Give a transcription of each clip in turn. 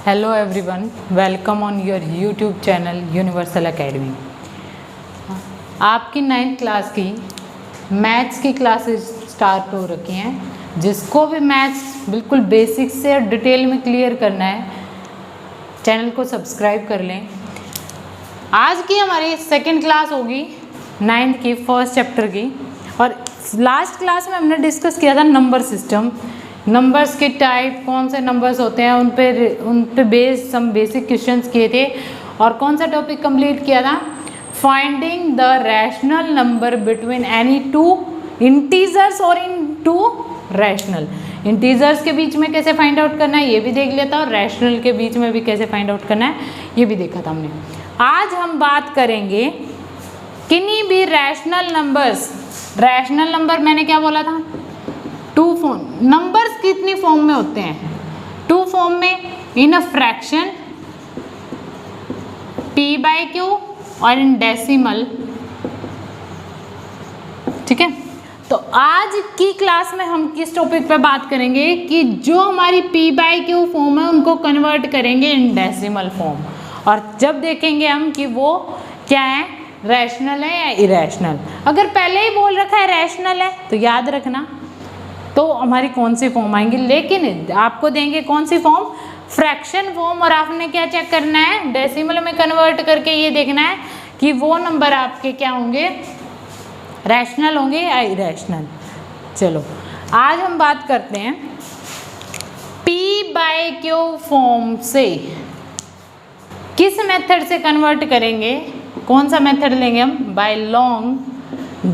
Hello everyone, welcome on your YouTube channel universal academy. आपकी 9th class की maths की classes start हो रखी हैं। जिसको भी मैथ्स बिल्कुल बेसिक से और डिटेल में क्लियर करना है, चैनल को सब्सक्राइब कर लें। आज की हमारी सेकंड क्लास होगी 9th की फर्स्ट चैप्टर की। और लास्ट क्लास में हमने डिस्कस किया था नंबर सिस्टम, नंबर्स के टाइप, कौन से नंबर्स होते हैं, उन पे बेस्ड सम बेसिक क्वेश्चंस किए थे। और कौन सा टॉपिक कंप्लीट किया था? Finding the rational number between any two integers और इन टू रैशनल। इंटीजर्स के बीच में कैसे फाइंड आउट करना है ये भी देख लिया था, और रैशनल के बीच में भी कैसे फाइंड आउट करना है ये भी देखा था हमने। आज हम बात करेंगे किन्हीं भी रैशनल नंबर्स। रैशनल नंबर मैंने क्या बोला था? Two form. नंबर्स कितनी फॉर्म में होते हैं? टू फॉर्म में, इन अ फ्रैक्शन p/q और इन डेसिमल। ठीक है, तो आज की क्लास में हम किस टॉपिक पे बात करेंगे कि जो हमारी p/q फॉर्म है उनको कन्वर्ट करेंगे इन डेसिमल फॉर्म। और जब देखेंगे हम कि वो क्या है, रैशनल है या इरैशनल। अगर पहले ही बोल रखा है रैशनल है तो याद रखना तो हमारी कौन सी फॉर्म आएंगी, लेकिन आपको देंगे कौन सी फॉर्म? Fraction form. और आपने क्या चेक करना है? डेसिमल में कन्वर्ट करके ये देखना है कि वो नंबर आपके क्या होंगे, रैशनल होंगे या इरैशनल। चलो आज हम बात करते हैं p/q फॉर्म से किस मेथड से कन्वर्ट करेंगे। कौन सा मेथड लेंगे हम? By long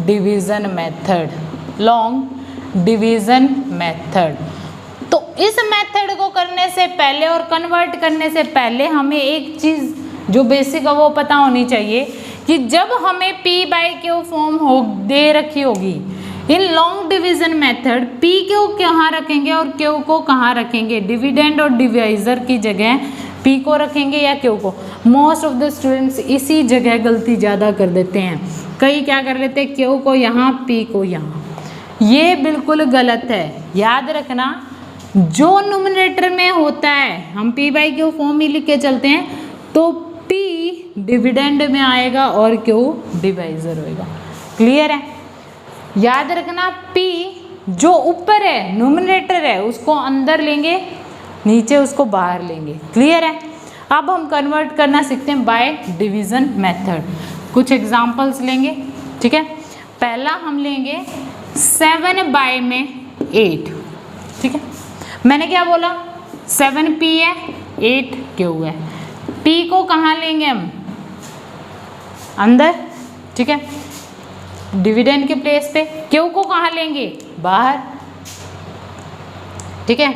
division method. Long division method. तो इस मेथड को करने से पहले और कन्वर्ट करने से पहले हमें एक चीज़ जो बेसिक है वो पता होनी चाहिए कि जब हमें p/q फॉर्म हो दे रखी होगी in long division method, p को कहाँ रखेंगे और q को कहाँ रखेंगे। डिविडेंड और डिवाइजर की जगह p को रखेंगे या q को। मोस्ट ऑफ द स्टूडेंट्स इसी जगह गलती ज़्यादा कर देते हैं। कई क्या कर लेते हैं, q को यहाँ, p को यहाँ। ये बिल्कुल गलत है। याद रखना, जो न्यूमरेटर में होता है हम p/q फॉर्म ही लिख के चलते हैं, तो p डिविडेंड में आएगा और q डिवाइजर होएगा। क्लियर है? याद रखना, p जो ऊपर है न्यूमरेटर है उसको अंदर लेंगे, नीचे उसको बाहर लेंगे। क्लियर है? अब हम कन्वर्ट करना सीखते हैं बाय डिवीजन मेथड। कुछ एग्जांपल्स लेंगे। ठीक है, पहला हम लेंगे 7/8। ठीक है, मैंने क्या बोला? 7p है, 8q है। p को कहाँ लेंगे हम? अंदर। ठीक है, डिविडेंड के प्लेस पे। q को कहाँ लेंगे? बाहर। ठीक है,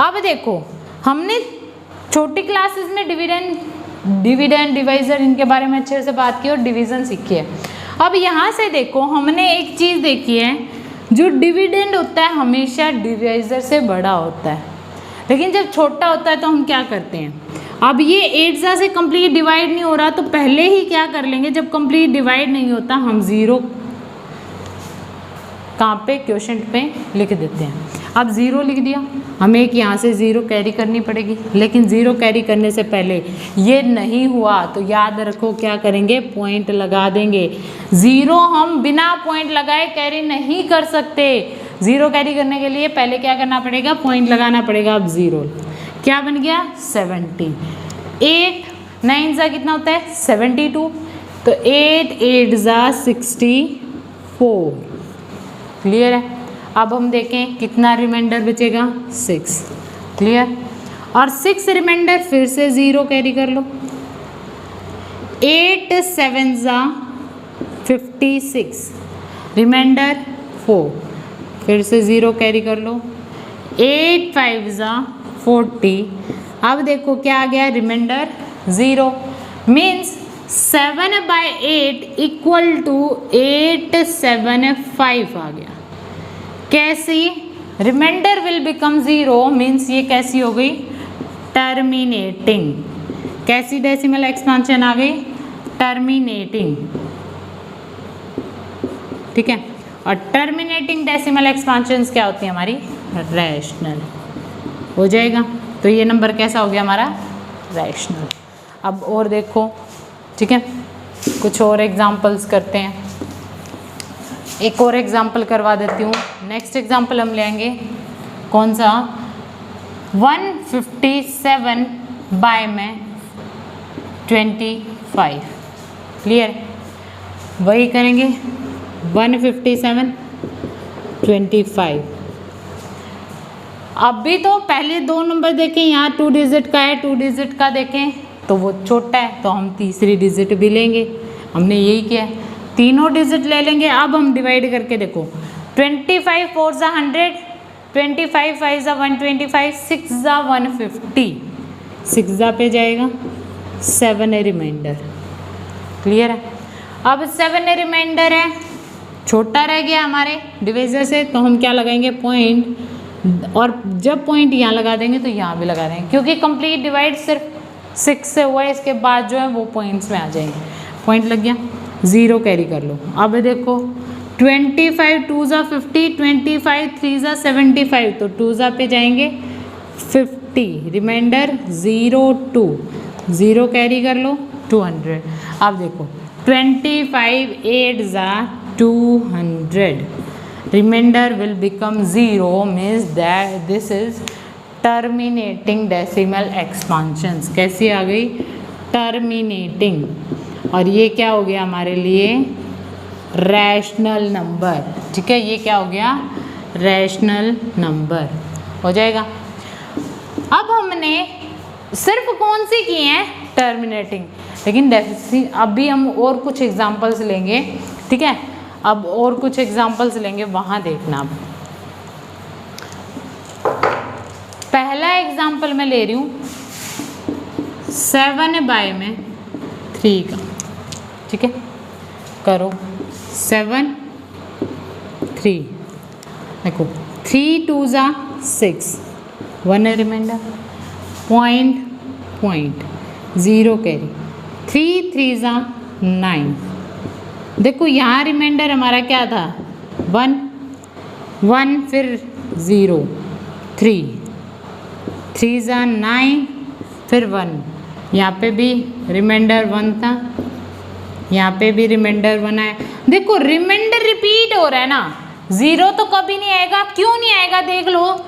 अब देखो हमने छोटी क्लासेस में डिविडेंड डिवाइजर इनके बारे में अच्छे से बात की और डिवीजन सीखी है। अब यहाँ से देखो हमने एक चीज़ देखी है, जो डिविडेंड होता है हमेशा डिवाइजर से बड़ा होता है, लेकिन जब छोटा होता है तो हम क्या करते हैं? अब ये 8 से कंप्लीट डिवाइड नहीं हो रहा तो पहले ही क्या कर लेंगे, जब कंप्लीट डिवाइड नहीं होता हम ज़ीरो कहाँ पे, क्वोशेंट पे लिख देते हैं। अब ज़ीरो लिख दिया, हमें एक यहाँ से ज़ीरो कैरी करनी पड़ेगी, लेकिन ज़ीरो कैरी करने से पहले ये नहीं हुआ तो याद रखो क्या करेंगे, पॉइंट लगा देंगे। ज़ीरो हम बिना पॉइंट लगाए कैरी नहीं कर सकते। ज़ीरो कैरी करने के लिए पहले क्या करना पड़ेगा, पॉइंट लगाना पड़ेगा। अब ज़ीरो क्या बन गया, 70। 8 9 जा कितना होता है, 72। तो 8 8 जा 64। क्लियर है? अब हम देखें कितना रिमाइंडर बचेगा, 6। क्लियर? और 6 रिमाइंडर फिर से ज़ीरो कैरी कर लो। 8 7 जा 56, रिमाइंडर 4, फिर से ज़ीरो कैरी कर लो। 8 5 जा 40। अब देखो क्या आ गया, रिमाइंडर 0। मीन्स 7/8 इक्वल टू 875 आ गया। कैसी? Remainder will become 0। मीन्स ये कैसी हो गई, टर्मिनेटिंग। कैसी डेसिमल एक्सपांशन आ गई, टर्मिनेटिंग। ठीक है, और टर्मिनेटिंग डेसिमल एक्सपांशंस क्या होती है हमारी, रैशनल हो जाएगा। तो ये नंबर कैसा हो गया हमारा, रैशनल। अब और देखो, ठीक है, कुछ और एग्जाम्पल्स करते हैं। एक और एग्जाम्पल करवा देती हूँ। नेक्स्ट एग्जाम्पल हम लेंगे कौन सा, 157 बाय में 25। क्लियर, वही करेंगे 157 25। अभी तो पहले दो नंबर देखें, यहाँ 2 डिजिट का है, 2 डिजिट का देखें तो वो छोटा है, तो हम तीसरी डिजिट भी लेंगे। हमने यही किया है, तीनों डिजिट ले लेंगे। अब हम डिवाइड करके देखो, 25 4 ज़ा 100, 25 5 ज़ा 125, 6 ज़ा 150, 6 ज़ा पे जाएगा, 7 है रिमाइंडर। क्लियर है। अब 7 है रिमाइंडर है, छोटा रह गया हमारे डिवाइजर से, तो हम क्या लगाएंगे, पॉइंट, और जब पॉइंट यहाँ लगा देंगे तो यहाँ भी लगा देंगे, क्योंकि कंप्लीट डिवाइड सिर्फ 6 से हुआ है, इसके बाद जो है वो पॉइंट्स में आ जाएंगे। पॉइंट लग गया, 0 कैरी कर लो। अब देखो 25 2 ज़ा 50, 25 3 ज़ा 75, तो 2 ज़ा पे जाएंगे 50, रिमाइंडर 0 2, 0 कैरी कर लो 200। अब देखो 25 8 ज़ा 200, remainder will become 0, means that this is terminating decimal expansions। कैसी आ गई, terminating, और ये क्या हो गया हमारे लिए, रैशनल नंबर। ठीक है, ये क्या हो गया, रैशनल नंबर हो जाएगा। अब हमने सिर्फ कौन सी की है, टर्मिनेटिंग, लेकिन डेफिनेटली अभी हम और कुछ एग्जांपल्स लेंगे। ठीक है, अब और कुछ एग्जांपल्स लेंगे, वहाँ देखना। अब पहला एग्जांपल मैं ले रही हूँ 7 बाय में 3 का। ठीक है, करो 7 3, देखो 3 2 ज़ा 6, 1 है रिमाइंडर, पॉइंट 0 कैरी, 3 3 ज़ा 9। देखो यहाँ रिमाइंडर हमारा क्या था, 1 1, फिर 0 3 3 ज़ा 9, फिर 1, यहाँ पे भी रिमाइंडर 1 था, यहाँ पे भी रिमाइंडर 1 है। देखो रिमाइंडर रिपीट हो रहा है ना, 0 तो कभी नहीं आएगा। क्यों नहीं आएगा, देख लो,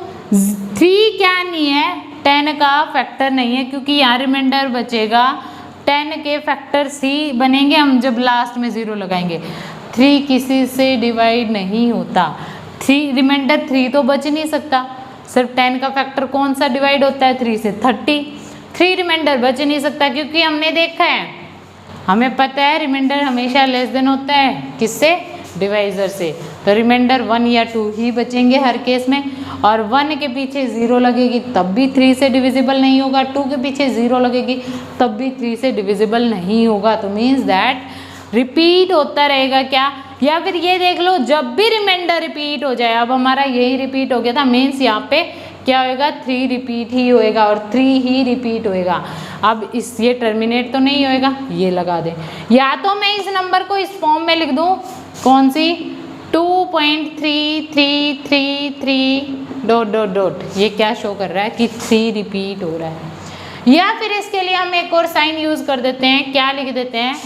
3 क्या नहीं है, 10 का फैक्टर नहीं है, क्योंकि यहाँ रिमाइंडर बचेगा, 10 के फैक्टर सी बनेंगे हम जब लास्ट में 0 लगाएंगे। 3 किसी से डिवाइड नहीं होता, 3 रिमाइंडर 3 तो बच नहीं सकता। सिर्फ 10 का फैक्टर कौन सा डिवाइड होता है, 3 से 30। 3 रिमाइंडर बच नहीं सकता, क्योंकि हमने देखा है, हमें पता है रिमाइंडर हमेशा लेस देन होता है किससे, डिवाइजर से। तो रिमाइंडर 1 या 2 ही बचेंगे हर केस में, और 1 के पीछे 0 लगेगी तब भी 3 से डिविजिबल नहीं होगा, 2 के पीछे 0 लगेगी तब भी 3 से डिविजिबल नहीं होगा। तो मीन्स दैट रिपीट होता रहेगा क्या, या फिर ये देख लो, जब भी रिमाइंडर रिपीट हो जाए, अब हमारा यही रिपीट हो गया था, मीन्स यहाँ पे क्या होएगा, 3 रिपीट ही होएगा और 3 ही रिपीट होएगा। अब इस ये टर्मिनेट तो नहीं होएगा, ये लगा दें, या तो मैं इस नंबर को इस फॉर्म में लिख दूँ, कौन सी, 2.333 ... ये क्या शो कर रहा है कि 3 रिपीट हो रहा है। या फिर इसके लिए हम एक और साइन यूज कर देते हैं, क्या लिख देते हैं,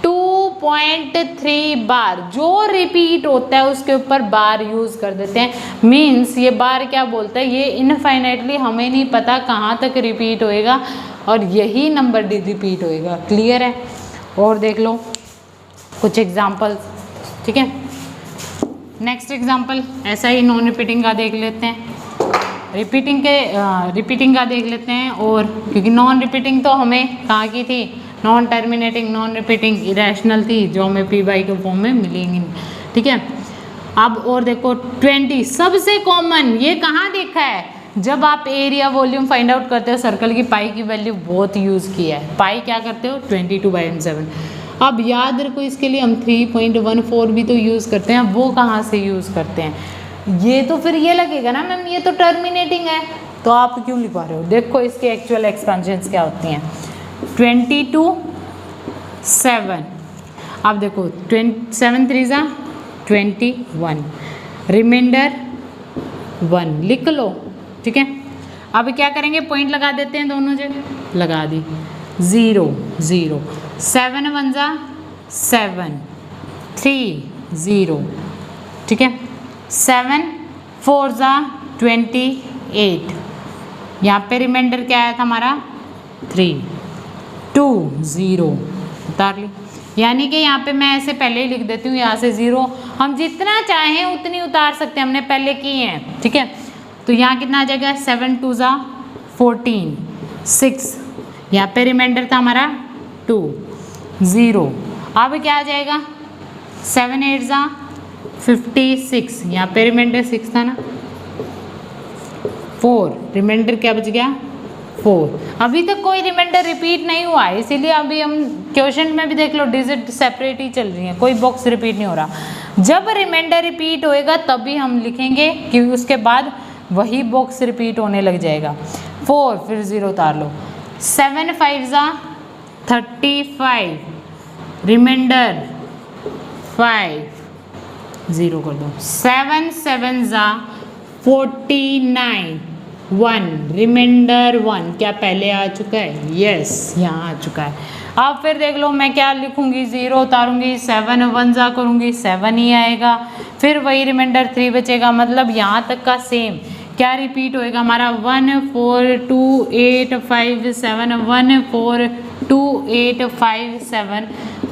2.3 बार, जो रिपीट होता है उसके ऊपर बार यूज कर देते हैं। मीन्स ये बार क्या बोलता है, ये इनफाइनाइटली हमें नहीं पता कहाँ तक रिपीट होएगा, और यही नंबर रिपीट होएगा। क्लियर है। और देख लो कुछ एग्जाम्पल्स। ठीक है, नेक्स्ट एग्जाम्पल ऐसा ही नॉन रिपीटिंग का देख लेते हैं, रिपीटिंग का देख लेते हैं। और क्योंकि नॉन रिपीटिंग तो हमें कहाँ की थी, non terminating, non repeating irrational थी, जो हमें पी बाई के फॉर्म में मिलेंगी। ठीक है, अब और देखो 20 सबसे कॉमन, ये कहाँ देखा है, जब आप एरिया वॉल्यूम फाइंड आउट करते हो, सर्कल की पाई की वैल्यू बहुत यूज़ किया है। पाई क्या करते हो, 22/7। अब याद रखो, इसके लिए हम 3.14 भी तो यूज़ करते हैं। वो कहाँ से यूज़ करते हैं, ये तो फिर ये लगेगा ना मैम, ये तो टर्मिनेटिंग है, तो आप क्यों लिखवा रहे हो। देखो इसके एक्चुअल एक्सपेंशंस क्या होती हैं, 22/7। अब देखो 7 3 ज़ा 21, रिमाइंडर 1 लिख लो। ठीक है, अब क्या करेंगे, पॉइंट लगा देते हैं दोनों जगह, लगा दी 0 0, 7 1 जा 7, 3 0, ठीक है, 7 4 जा 28, यहाँ पे रिमाइंडर क्या आया था हमारा 3, 2 0 उतार ली। यानी कि यहाँ पे मैं ऐसे पहले ही लिख देती हूँ, यहाँ से 0 हम जितना चाहें उतनी उतार सकते हैं, हमने पहले की हैं, ठीक है। तो यहाँ कितना आ जाएगा, 7 2 जा 14, 6, यहाँ पे रिमाइंडर था हमारा 2 0, अब क्या आ जाएगा 7 8 जा 56, यहाँ पे रिमाइंडर 6 था ना, 4 रिमाइंडर क्या बच गया 4। अभी तक कोई रिमाइंडर रिपीट नहीं हुआ है, इसीलिए अभी हम क्वेश्चन में भी देख लो डिजिट सेपरेट ही चल रही है, कोई बॉक्स रिपीट नहीं हो रहा। जब रिमाइंडर रिपीट होएगा तभी हम लिखेंगे, क्योंकि उसके बाद वही बॉक्स रिपीट होने लग जाएगा। 4 फिर 0 उतार लो, 7 5 जा 35, रिमाइंडर 5 0 कर दो, 7 7 जा 49, 1 रिमाइंडर 1 क्या पहले आ चुका है, यस यहाँ आ चुका है। अब फिर देख लो मैं क्या लिखूंगी, 0 उतारूंगी, 7 1 जा करूंगी 7 ही आएगा, फिर वही रिमाइंडर 3 बचेगा, मतलब यहाँ तक का सेम क्या रिपीट होएगा हमारा 1 4 2 8 5 7, 1 4 2 8 5 7,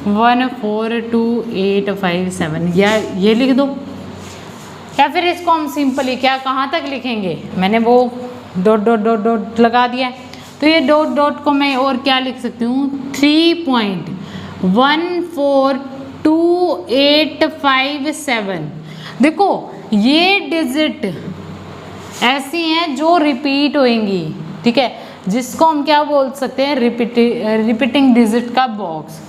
1 4 2 8 5 7, या ये लिख दो, या फिर इसको हम सिंपली क्या कहाँ तक लिखेंगे, मैंने वो डॉट डॉट डॉट डॉट लगा दिया है, तो ये डॉट डॉट को मैं और क्या लिख सकती हूँ 3.14287। देखो ये डिजिट ऐसी हैं जो रिपीट होएंगी, ठीक है, जिसको हम क्या बोल सकते हैं, रिपीटिंग डिजिट का बॉक्स।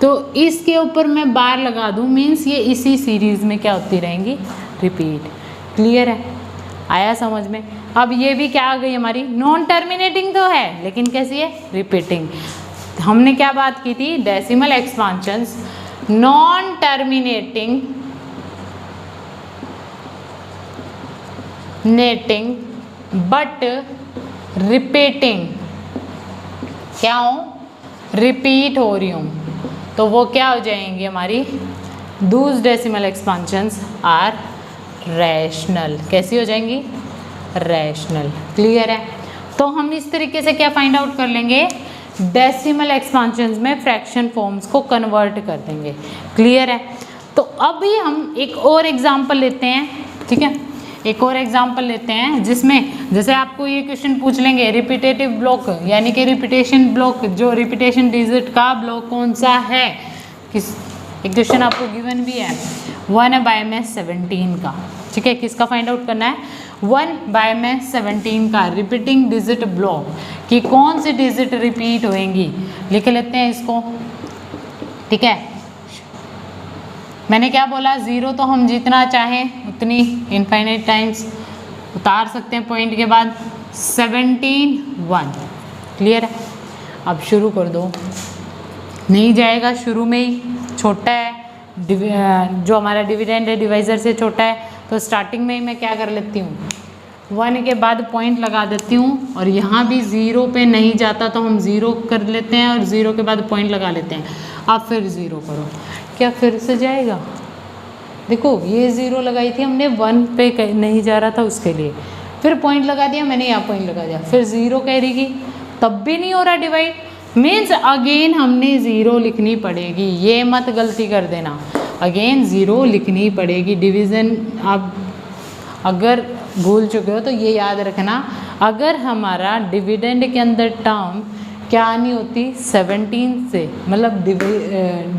तो इसके ऊपर मैं बार लगा दूँ, मीन्स ये इसी सीरीज में क्या होती रहेंगी, रिपीट। क्लियर है, आया समझ में। अब ये भी क्या आ गई हमारी, नॉन टर्मिनेटिंग तो है लेकिन कैसी है, रिपीटिंग। हमने क्या बात की थी, डेसिमल एक्सपांशंस नॉन टर्मिनेटिंग नेटिंग बट रिपीटिंग, क्या हो, रिपीट हो रही हूँ, तो वो क्या हो जाएंगी हमारी, दूस डेसिमल एक्सपांशंस आर रैशनल। कैसी हो जाएंगी, रैशनल। क्लियर है। तो हम इस तरीके से क्या फाइंड आउट कर लेंगे, डेसिमल एक्सपांशंस में फ्रैक्शन फॉर्म्स को कन्वर्ट कर देंगे। क्लियर है। तो अभी हम एक और एग्जांपल लेते हैं, ठीक है, एक और एग्जांपल लेते हैं जिसमें जैसे आपको ये क्वेश्चन पूछ लेंगे रिपीटेटिव ब्लॉक, यानी कि रिपीटेशन ब्लॉक, जो रिपीटेशन डिजिट का ब्लॉक कौन सा है, किस, एक क्वेश्चन आपको गिवन भी है 1/17 का, ठीक है, किसका फाइंड आउट करना है, 1/17 का रिपीटिंग डिजिट ब्लॉक कि कौन सी डिजिट रिपीट होएंगी। लिख लेते हैं इसको, ठीक है। मैंने क्या बोला, 0 तो हम जितना चाहें उतनी इनफाइनाइट टाइम्स उतार सकते हैं पॉइंट के बाद, 17 1। क्लियर है। अब शुरू कर दो, नहीं जाएगा शुरू में ही, छोटा है जो हमारा डिविडेंड है डिवाइजर से छोटा है, तो स्टार्टिंग में ही मैं क्या कर लेती हूँ, 1 के बाद पॉइंट लगा देती हूँ, और यहाँ भी 0 पे नहीं जाता तो हम 0 कर लेते हैं और 0 के बाद पॉइंट लगा लेते हैं। अब फिर 0 करो, क्या फिर से जाएगा, देखो ये 0 लगाई थी हमने, 1 पे नहीं जा रहा था उसके लिए, फिर पॉइंट लगा दिया मैंने, यहाँ पॉइंट लगा दिया, फिर 0 कह रही की, तब भी नहीं हो रहा डिवाइड, मीन्स अगेन हमने 0 लिखनी पड़ेगी। ये मत गलती कर देना, अगेन 0 लिखनी पड़ेगी। डिवीज़न आप अगर भूल चुके हो तो ये याद रखना, अगर हमारा डिविडेंड के अंदर टर्म क्या नहीं होती, 17 से, मतलब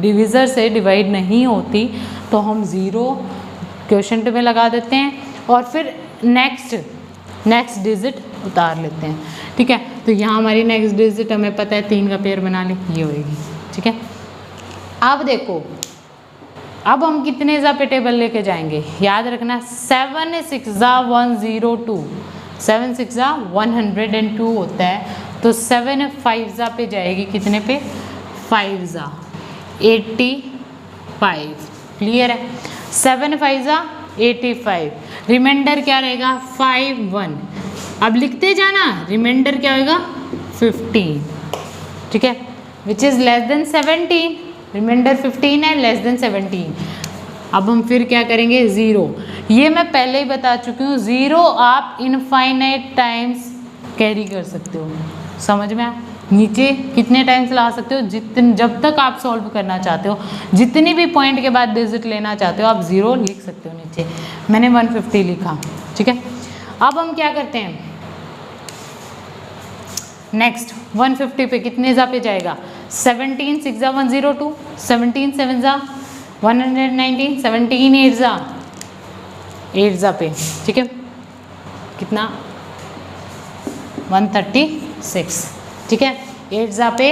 डिविज़र से डिवाइड नहीं होती, तो हम 0 क्वोशंट में लगा देते हैं और फिर नेक्स्ट डिजिट उतार लेते हैं। ठीक है, तो यहाँ हमारी नेक्स्ट डिजिट हमें पता है 3 का पेयर बना ले, ये होएगी। ठीक है, अब देखो, अब हम कितने ज़ा पे टेबल लेके जाएंगे, याद रखना 7 6 ज़ा 102, 7 6 ज़ा 102 होता है, तो 7 5 ज़ा पे जाएगी, कितने पे, 5 ज़ा 85। क्लियर है, 7 5 ज़ा 85, रिमाइंडर क्या रहेगा 5 1। अब लिखते जाना, रिमाइंडर क्या होगा 15, ठीक है, which is less than 17, remainder 15 है, लेस देन 17। अब हम फिर क्या करेंगे 0, ये मैं पहले ही बता चुकी हूँ, 0 आप इनफाइनाइट टाइम्स कैरी कर सकते हो, समझ में आया? नीचे कितने टाइम्स ला सकते हो, जितने, जब तक आप सॉल्व करना चाहते हो, जितनी भी पॉइंट के बाद डिजिट लेना चाहते हो आप 0 लिख सकते हो नीचे। मैंने 150 लिखा, ठीक है। अब हम क्या करते हैं, नेक्स्ट 150 पे कितने इजाफे जाएगा, 17 6 जा 102, 17 7 जा 119, 17 8 जा पे, ठीक है, कितना 136, ठीक है, 8 जा पे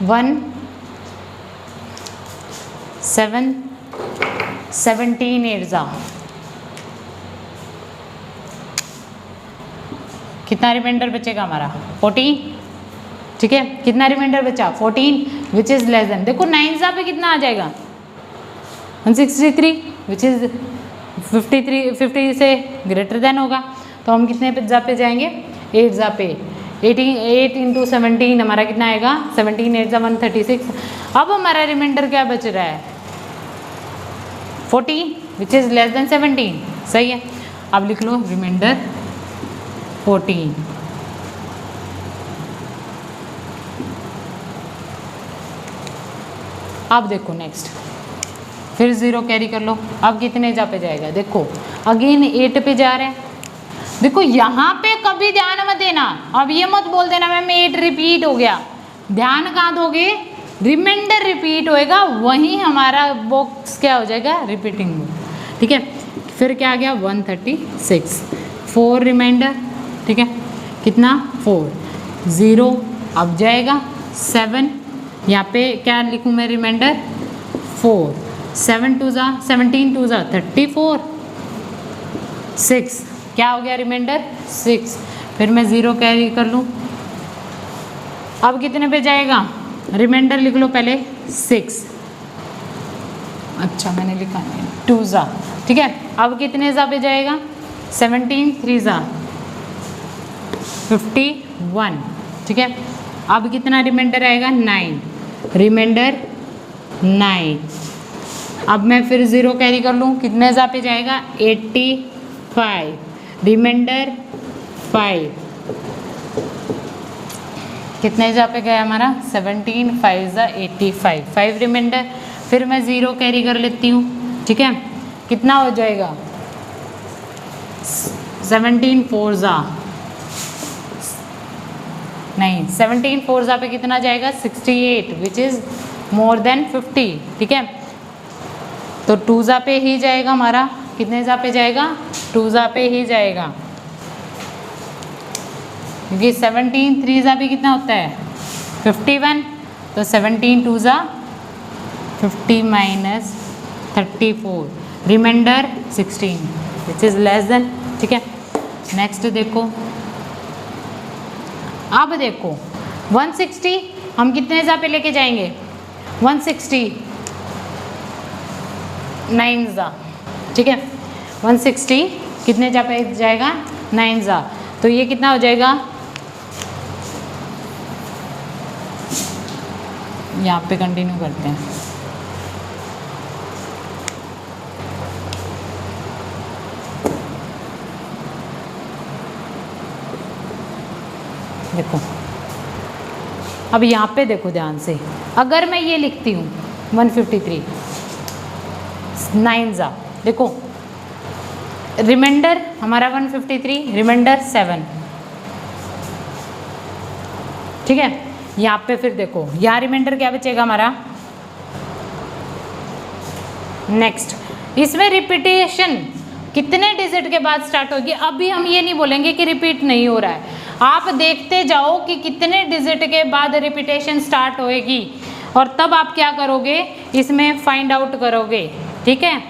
1 7 17 8 जा कितना रिमाइंडर बचेगा हमारा 14, ठीक है, कितना रिमाइंडर बचा 14 विच इज लेस देन, देखो 9 जा पे कितना आ जाएगा 163 विच इज 50 से ग्रेटर देन होगा, तो हम कितने जा पे जाएंगे 8 जा पे 8 इंटू 17 हमारा कितना आएगा 17 8 जा 136। अब हमारा रिमाइंडर क्या बच रहा है 14 विच इज लेस देन 17, सही है। अब लिख लो रिमाइंडर 14। अब देखो नेक्स्ट फिर 0 कैरी कर लो, अब कितने जा पे जाएगा, देखो अगेन 8 पे जा रहे हैं, देखो यहाँ पे कभी ध्यान मत देना, अब ये मत बोल देना मैम 8 रिपीट हो गया, ध्यान कहाँ दोगे, रिमाइंडर रिपीट होएगा वहीं हमारा बॉक्स क्या हो जाएगा रिपीटिंग, ठीक है। फिर क्या आ गया 136, 4 रिमाइंडर, ठीक है, कितना 4 0 अब जाएगा 7, यहाँ पे क्या लिखूँ मैं रिमाइंडर 4 7 2 जा 17 2 जा 34, 6 क्या हो गया रिमाइंडर 6, फिर मैं 0 कैरी कर लूँ, अब कितने पे जाएगा रिमाइंडर लिख लो पहले 6, अच्छा मैंने लिखा नहीं 2 जा, ठीक है, अब कितने जा पे जाएगा 17 3 जा 51, ठीक है, अब कितना रिमाइंडर आएगा 9, रिमाइंडर 9, अब मैं फिर 0 कैरी कर लूँ, कितने जा पे जाएगा 85, रिमाइंडर 5, कितने जा पे गया हमारा 17 5 जा 85, 5 रिमाइंडर, फिर मैं 0 कैरी कर लेती हूँ, ठीक है, कितना हो जाएगा 17 4 जा नहीं 17 4 जा पे कितना जाएगा 68 विच इज मोर देन 50, ठीक है, तो 2 जा पे ही जाएगा हमारा, कितने जा पे जाएगा 2 जा पे ही जाएगा, क्योंकि 17 3 जा भी कितना होता है 51, तो 17 2 जा 50 minus 34, remainder 16 which is less than, ठीक है। नेक्स्ट देखो, अब देखो 160 हम कितने जा पे लेके जाएंगे 160 9 जा, ठीक है, 160 कितने जा पे जाएगा 9 जा, तो ये कितना हो जाएगा, यहाँ पे कंटिन्यू करते हैं, देखो अब यहाँ पे देखो ध्यान से, अगर मैं ये लिखती हूँ 153 9 जा, देखो रिमाइंडर हमारा 153 रिमाइंडर 7, ठीक है, यहाँ पे फिर देखो यहाँ रिमाइंडर क्या बचेगा हमारा, नेक्स्ट इसमें रिपीटेशन कितने डिजिट के बाद स्टार्ट होगी, अभी हम ये नहीं बोलेंगे कि रिपीट नहीं हो रहा है, आप देखते जाओ कि कितने डिजिट के बाद रिपीटेशन स्टार्ट होएगी और तब आप क्या करोगे इसमें फाइंड आउट करोगे, ठीक है।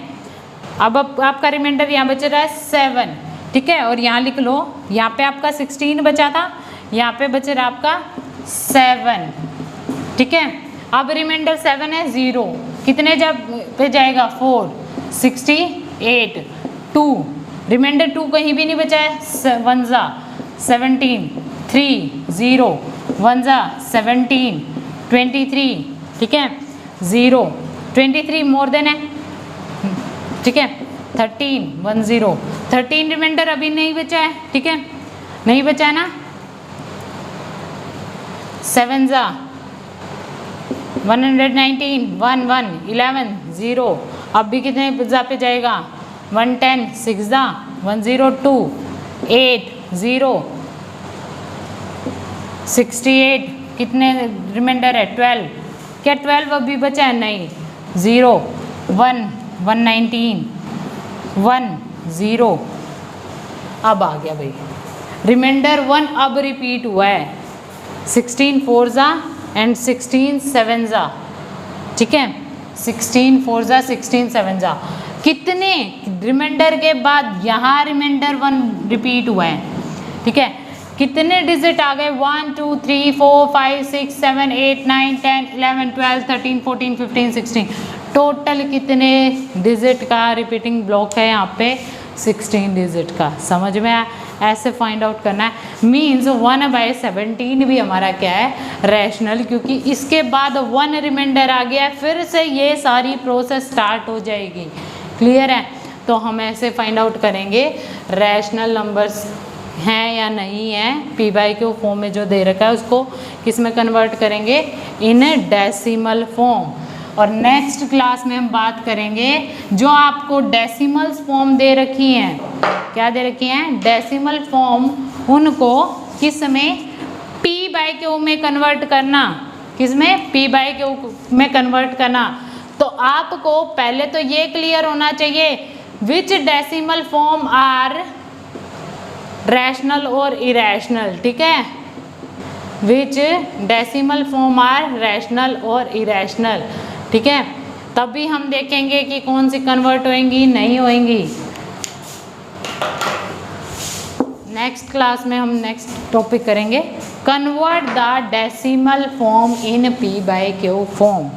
अब आपका रिमाइंडर यहाँ बच रहा है 7, ठीक है, और यहाँ लिख लो, यहाँ पे आपका 16 बचा था, यहाँ पे बच रहा आपका 7, ठीक है। अब रिमाइंडर 7 है 0, कितने जब पे जाएगा 4 68 2, रिमाइंडर 2 कहीं भी नहीं बचा है 1 जा 17, 3, 0, 1 जा 17, 23, ठीक है 0, 23 मोर देन है, ठीक है 13, 1 0, 13 रिमाइंडर अभी नहीं बचा है, ठीक है नहीं बचा है ना। 7 जा 119, 1 1, 11, 0, अब भी कितने जा पे जाएगा 110, 6 जा 102, 8 0, 68, कितने रिमाइंडर है 12, क्या 12 अभी बचा है नहीं, 0 1 119, 1 0, अब आ गया भाई रिमाइंडर 1 अब रिपीट हुआ है, 16 4 जा एंड 16 7 जा, ठीक है 16 4 जा 16 7 जा, कितने रिमाइंडर के बाद यहाँ रिमाइंडर 1 रिपीट हुआ है, ठीक है कितने डिजिट आ गए 1 2 3 4 5 6 7 8 9 10 11 12 13 14 15 16, टोटल कितने डिजिट का रिपीटिंग ब्लॉक है यहाँ पे 16 डिजिट का, समझ में आया। ऐसे फाइंड आउट करना है। मीन्स 1/17 भी हमारा क्या है रैशनल, क्योंकि इसके बाद 1 रिमाइंडर आ गया है, फिर से ये सारी प्रोसेस स्टार्ट हो जाएगी। क्लियर है। तो हम ऐसे फाइंड आउट करेंगे रैशनल नंबर्स हैं या नहीं है। पी बाई क्यू फॉर्म में जो दे रखा है उसको किस में कन्वर्ट करेंगे, इन डेसिमल फॉर्म। और नेक्स्ट क्लास में हम बात करेंगे जो आपको डेसिमल्स फॉर्म दे रखी हैं, क्या दे रखी हैं डेसिमल फॉर्म, उनको किस में पी बाई क्यू में कन्वर्ट करना, किस में पी बाई क्यू में कन्वर्ट करना। तो आपको पहले तो ये क्लियर होना चाहिए विच डेसिमल फॉर्म आर रैशनल और इरैशनल, ठीक है विच डेसिमल फॉर्म आर रैशनल और इरैशनल, ठीक है। तभी हम देखेंगे कि कौन सी कन्वर्ट होएंगी नहीं होएंगी। नेक्स्ट क्लास में हम नेक्स्ट टॉपिक करेंगे convert the decimal form in P by Q form.